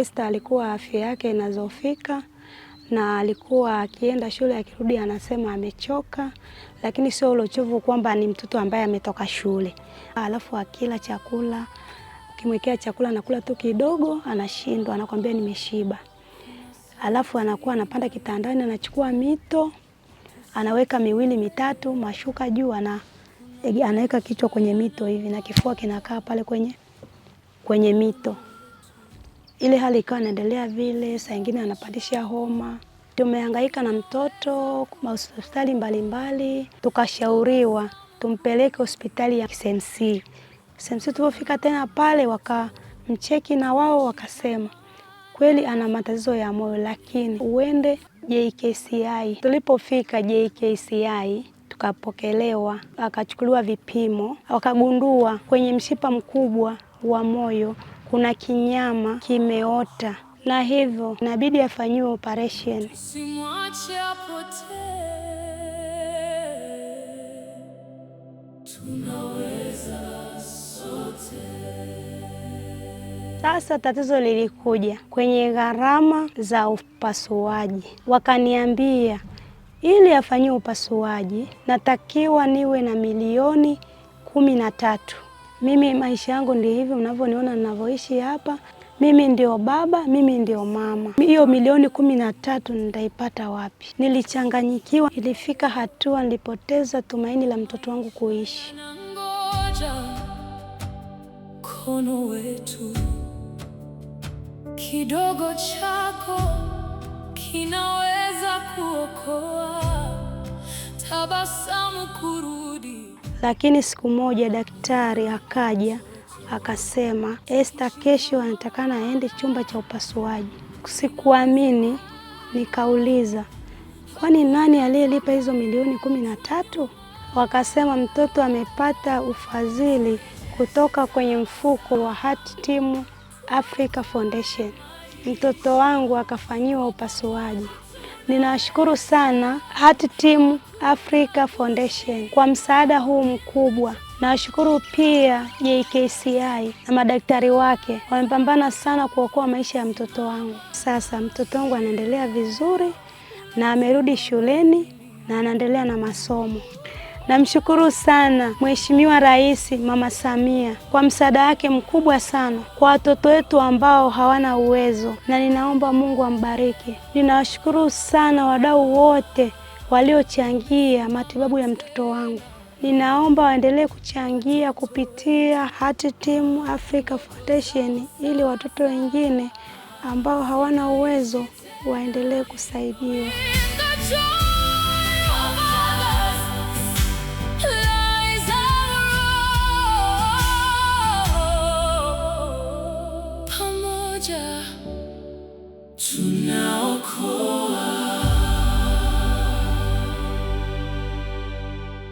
Esther alikuwa afya yake inazofika na alikuwa akienda shule akirudi anasema amechoka, lakini sio ule uchovu kwamba ni mtoto ambaye ametoka shule. Alafu akila chakula, ukimwekea chakula anakula tu kidogo, anashindwa, anakuambia nimeshiba. Alafu anakuwa anapanda kitandani, anachukua mito, anaweka miwili mitatu, mashuka juu, anaweka kichwa kwenye mito hivi na kifua kinakaa pale kwenye mito. Ile hali ikawa inaendelea vile, saa nyingine anapandisha homa. Tumehangaika na mtoto kwa hospitali mbalimbali, tukashauriwa tumpeleke hospitali ya KCMC. KCMC tulipofika tena pale wakamcheki na wao wakasema kweli ana matatizo ya moyo, lakini uende JKCI. Tulipofika JKCI tukapokelewa, akachukuliwa vipimo, wakagundua kwenye mshipa mkubwa wa moyo kuna kinyama kimeota, na hivyo inabidi afanyiwe operation. Simwache apotee, tunaweza sote. Sasa tatizo lilikuja kwenye gharama za upasuaji. Wakaniambia ili afanyiwe upasuaji natakiwa niwe na milioni 13. Mimi maisha yangu ndio hivi unavyoniona ninavyoishi hapa. Mimi ndio baba, mimi ndio mama. Hiyo milioni 13 nitaipata wapi? Nilichanganyikiwa, ilifika hatua nilipoteza tumaini la mtoto wangu kuishi. Ngoja kono wetu, kidogo chako kinaweza kuokoa tabasamu kurudi. Lakini siku moja daktari akaja akasema Esther kesho anatakana aende chumba cha upasuaji. Sikuamini, nikauliza kwani nani aliyelipa hizo milioni 13? Wakasema mtoto amepata ufadhili kutoka kwenye mfuko wa Heart Team Africa Foundation. Mtoto wangu akafanyiwa upasuaji. Ninashukuru sana Heart Team Africa Foundation kwa msaada huu mkubwa. Nashukuru pia JKCI na madaktari wake, wamepambana sana kuokoa maisha ya mtoto wangu. Sasa mtoto wangu anaendelea vizuri na amerudi shuleni na anaendelea na masomo. Namshukuru sana Mheshimiwa Rais Mama Samia kwa msaada wake mkubwa sana kwa watoto wetu ambao hawana uwezo, na ninaomba Mungu ambariki. Ninawashukuru sana wadau wote waliochangia matibabu ya mtoto wangu. Ninaomba waendelee kuchangia kupitia Heart Team Africa Foundation ili watoto wengine ambao hawana uwezo waendelee kusaidiwa. Pamoja tunaokoa.